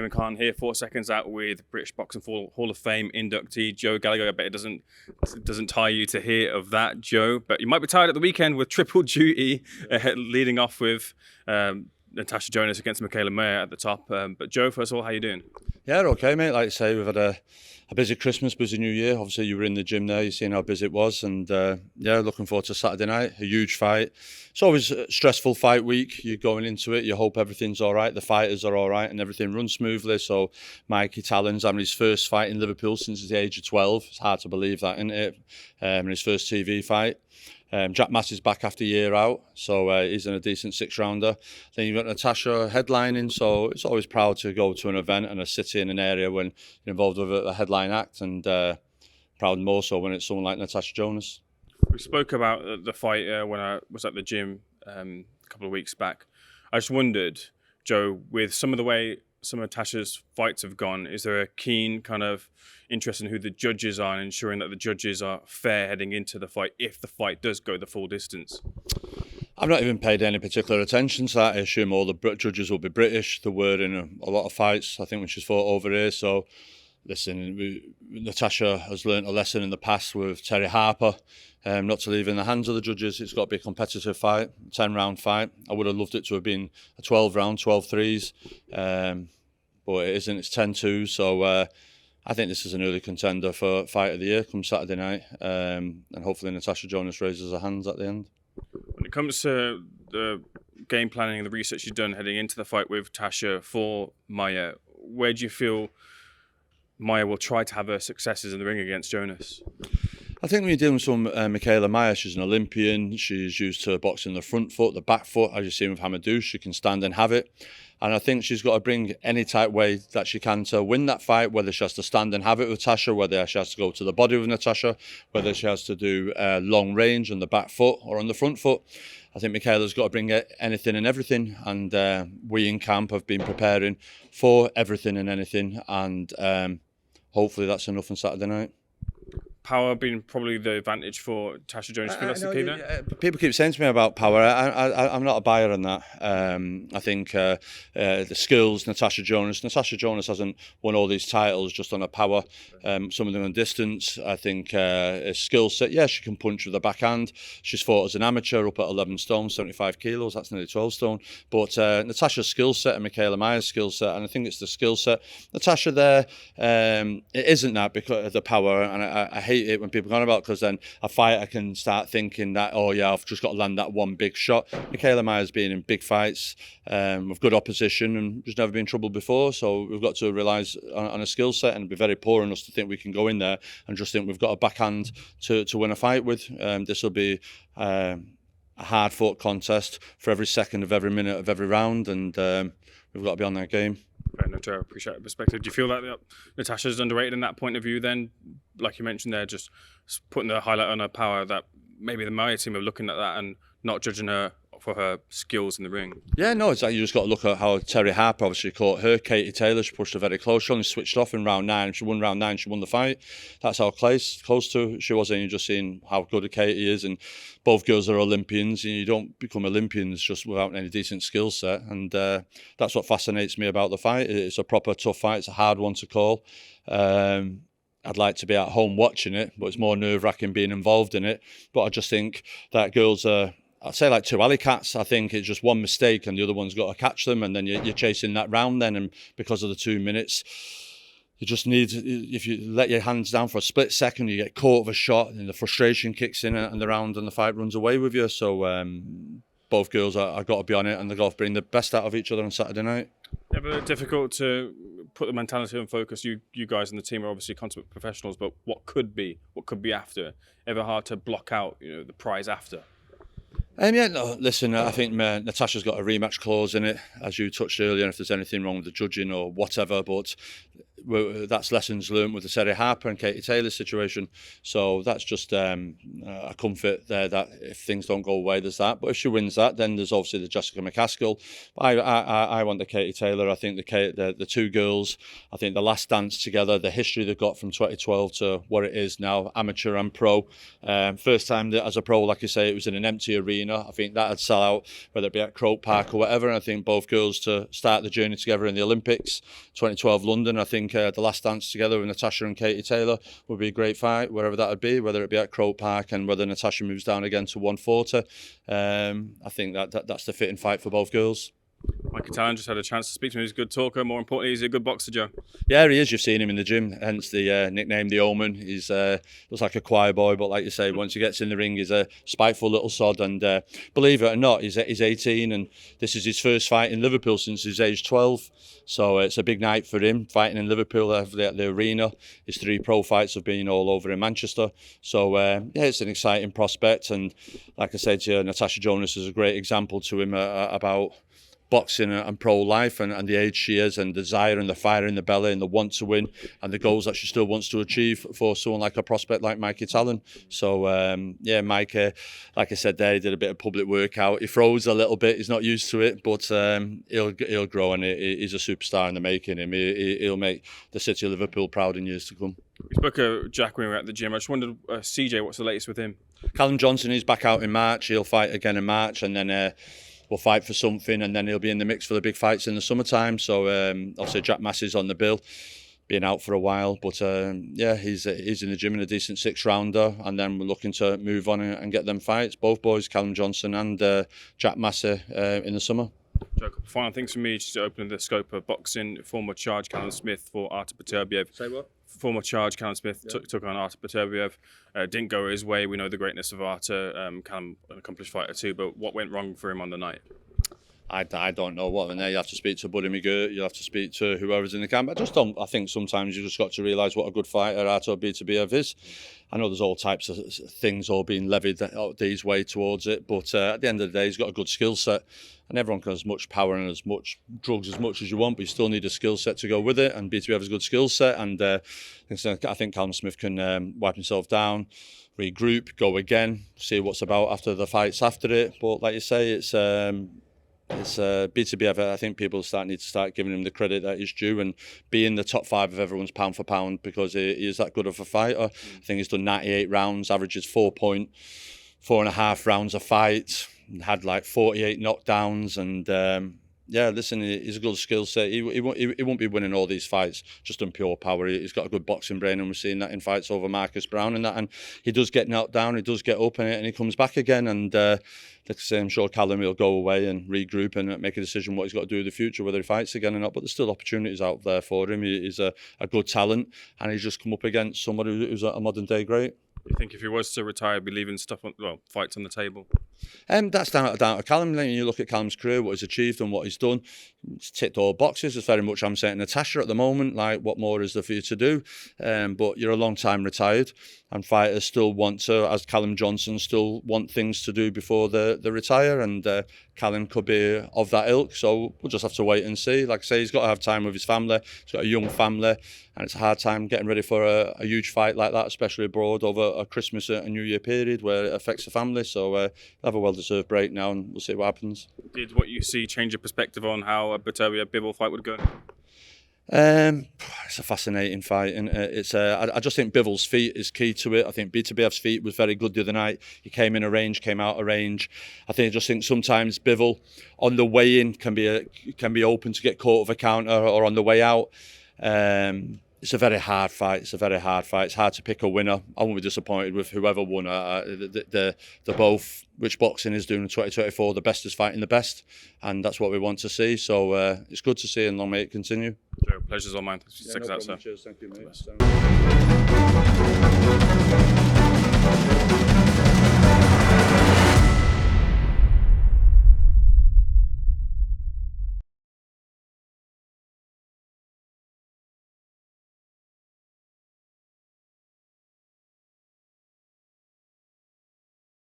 Kevin Khan here, 4 seconds out with British Boxing Hall of Fame inductee Joe Gallagher. I bet it doesn't tire you to hear of that, Joe. But you might be tired at the weekend with triple duty, leading off with Tasha Jonas against Mikaela Mayer at the top. But Joe, first of all, how you doing? Yeah, okay, mate. Like I say, we've had a busy Christmas, busy New Year. Obviously, you were in the gym there. You've seen how busy it was. And yeah, looking forward to Saturday night. A huge fight. It's always a stressful fight week. You're going into it. You hope everything's all right. The fighters are all right and everything runs smoothly. So Mikey Talon's having his first fight in Liverpool since the age of 12. It's hard to believe that, isn't it? And his first TV fight. Jack Massey's back after a year out, so he's in a decent 6-rounder. Then you've got Natasha headlining, so it's always proud to go to an event and a city in an area when you're involved with a headline act, and proud more so when it's someone like Tasha Jonas. We spoke about the fight when I was at the gym a couple of weeks back. I just wondered, Joe, with some of the way some of Tasha's fights have gone, is there a keen kind of interest in who the judges are and ensuring that the judges are fair heading into the fight if the fight does go the full distance? I've not even paid any particular attention to that. I assume all the judges will be British. There were in a lot of fights, I think, when she's fought over here. So, listen, Natasha has learnt a lesson in the past with Terry Harper, not to leave in the hands of the judges. It's got to be a competitive fight, 10-round fight. I would have loved it to have been a 12-round, 12 threes, but it isn't. It's 10-2. So I think this is an early contender for Fight of the Year come Saturday night, and hopefully Tasha Jonas raises her hands at the end. When it comes to the game planning and the research you've done heading into the fight with Tasha for Mayer, where do you feel Mayer will try to have her successes in the ring against Jonas? I think when you're dealing with Mikaela Mayer, she's an Olympian. She's used to boxing the front foot, the back foot, as you've seen with Hamadou. She can stand and have it. And I think she's got to bring any type way that she can to win that fight, whether she has to stand and have it with Tasha, whether she has to go to the body with Natasha, whether she has to do long range on the back foot or on the front foot. I think Mikaela's got to bring anything and everything. And we in camp have been preparing for everything and anything. And hopefully that's enough on Saturday night. Power being probably the advantage for Tasha Jonas philosophy there? People keep saying to me about power. I'm not a buyer on that. I think the skills, Tasha Jonas hasn't won all these titles just on her power. Some of them on distance. I think a skill set, yeah, she can punch with the backhand. She's fought as an amateur up at 11 stone, 75 kilos, that's nearly 12 stone. But Natasha's skill set and Mikaela Mayer's skill set, and I think it's the skill set. Natasha there, it isn't that because of the power, and I hate it when people go on about, because then a fighter can start thinking that, oh yeah, I've just got to land that one big shot. Mikaela Mayer's been in big fights with good opposition and she's never been in trouble before, so we've got to rely on a skill set, and it'd be very poor on us to think we can go in there and just think we've got a backhand to win a fight with. This will be a hard fought contest for every second of every minute of every round, and we've got to be on that game. I appreciate the perspective. Do you feel that Natasha's underrated in that point of view then? Like you mentioned there, just putting the highlight on her power, that maybe the Mayer team are looking at that and not judging her for her skills in the ring. Yeah, no, it's like you just got to look at how Terry Harper obviously caught her. Katie Taylor, she pushed her very close. She only switched off in round 9. She won round 9, she won the fight. That's how close to she was, and you're just seeing how good a Katie is. And both girls are Olympians, and you don't become Olympians just without any decent skill set. And that's what fascinates me about the fight. It's a proper tough fight. It's a hard one to call. I'd like to be at home watching it, but it's more nerve-wracking being involved in it. But I just think that girls are, I'd say, like two alley cats. I think it's just one mistake and the other one's got to catch them, and then you're chasing that round then, and because of the 2 minutes, you just need, if you let your hands down for a split second, you get caught with a shot and the frustration kicks in and the round and the fight runs away with you. So both girls are got to be on it, and they've got to bring the best out of each other on Saturday night. Ever difficult to put the mentality and focus? You guys in the team are obviously consummate professionals, but what could be after? Ever hard to block out, the prize after? Yeah, no, listen, I think Natasha's got a rematch clause in it, as you touched earlier, if there's anything wrong with the judging or whatever, but that's lessons learned with the Sarah Harper and Katie Taylor situation. So that's just a comfort there that if things don't go away, there's that. But if she wins that, then there's obviously the Jessica McCaskill. I want the Katie Taylor. I think the two girls, I think the last dance together, the history they've got from 2012 to what it is now, amateur and pro. First time that as a pro, like you say, it was in an empty arena. I think that'd sell out, whether it be at Croke Park or whatever. And I think both girls to start the journey together in the Olympics, 2012 London. I think the last dance together with Natasha and Katie Taylor would be a great fight, wherever that would be, whether it be at Croke Park and whether Natasha moves down again to 140. I think that's the fitting fight for both girls. Mikey Talon just had a chance to speak to him. He's a good talker. More importantly, he's a good boxer, Joe. Yeah, he is. You've seen him in the gym, hence the nickname, the Omen. He's looks like a choir boy, but like you say, once he gets in the ring, he's a spiteful little sod. And believe it or not, he's 18, and this is his first fight in Liverpool since he's age 12. So it's a big night for him, fighting in Liverpool at the arena. His 3 pro fights have been all over in Manchester. So yeah, it's an exciting prospect. And like I said to you, Tasha Jonas is a great example to him about boxing and pro life and the age she is, and the desire and the fire in the belly and the want to win and the goals that she still wants to achieve for someone like a prospect like Mikey Talon. So yeah, Mike, like I said there, he did a bit of public workout. He froze a little bit, he's not used to it, but he'll grow, and he's a superstar in the making. He'll make the city of Liverpool proud in years to come. We spoke to Jack when we were at the gym. I just wondered, CJ, what's the latest with him? Callum Johnson is back out in March. He'll fight again in March, and then we'll fight for something, and then he'll be in the mix for the big fights in the summertime. So obviously Jack Massey's on the bill, being out for a while, but yeah, he's in the gym in a decent 6-rounder, and then we're looking to move on and get them fights. Both boys, Callum Johnson and Jack Massey, in the summer. Joe, a couple of final things for me, just to open the scope of boxing. Former charge Callum Smith for Artur Beterbiev. Say what? Former charge Callum Smith took on Artur Beterbiev. Didn't go his way. We know the greatness of Artur. Callum, an accomplished fighter too, but what went wrong for him on the night? I don't know what. And there you have to speak to Buddy McGirt, you have to speak to whoever's in the camp. I think sometimes you just got to realise what a good fighter Artur Beterbiev is. I know there's all types of things all being levied these way towards it, but at the end of the day, he's got a good skill set, and everyone can have as much power and as much drugs as much as you want, but you still need a skill set to go with it, and Beterbiev has a good skill set, and I think Callum Smith can wipe himself down, regroup, go again, see what's about after the fights after it. But like you say, it's Beterbiev. I think people need to start giving him the credit that he's due, and be in the top 5 of everyone's pound for pound, because he is that good of a fighter. I think he's done 98 rounds, averages 4.5 rounds a fight, had like 48 knockdowns, and yeah, listen, he's a good skill set. He won't be winning all these fights just on pure power. He's got a good boxing brain, and we're seeing that in fights over Marcus Brown and that. And he does get knocked down, he does get up in it, and he comes back again. And like I say, I'm sure Callum will go away and regroup and make a decision what he's got to do in the future, whether he fights again or not. But there's still opportunities out there for him. He's a good talent, and he's just come up against somebody who's a modern day great. You think if he was to retire, he'd be leaving fights on the table? That's down to Callum. When you look at Callum's career, what he's achieved and what he's done, he's ticked all boxes. It's very much I'm saying Natasha at the moment, like, what more is there for you to do? But you're a long time retired, and fighters still want to, as Callum Johnson, still want things to do before they retire, and Callum could be of that ilk. So we'll just have to wait and see. Like I say, he's got to have time with his family. He's got a young family, and it's a hard time getting ready for a huge fight like that, especially abroad over a Christmas and New Year period where it affects the family. So he'll have a well-deserved break now, and we'll see what happens. Did what you see change your perspective on how a Beterbiev-Bivol fight would go? It's a fascinating fight, and I just think Bivol's feet is key to it. I think Beterbiev's feet was very good the other night. He came in a range, came out of range. I just think sometimes Bivol on the way in can be open to get caught with a counter, or on the way out. It's a very hard fight. It's hard to pick a winner. I won't be disappointed with whoever won. They're both, which boxing is doing in 2024, the best is fighting the best, and that's what we want to see. So it's good to see, and long may it continue. Joe, pleasure's all mine. SecondsOut, sir. Cheers, thank you, mate.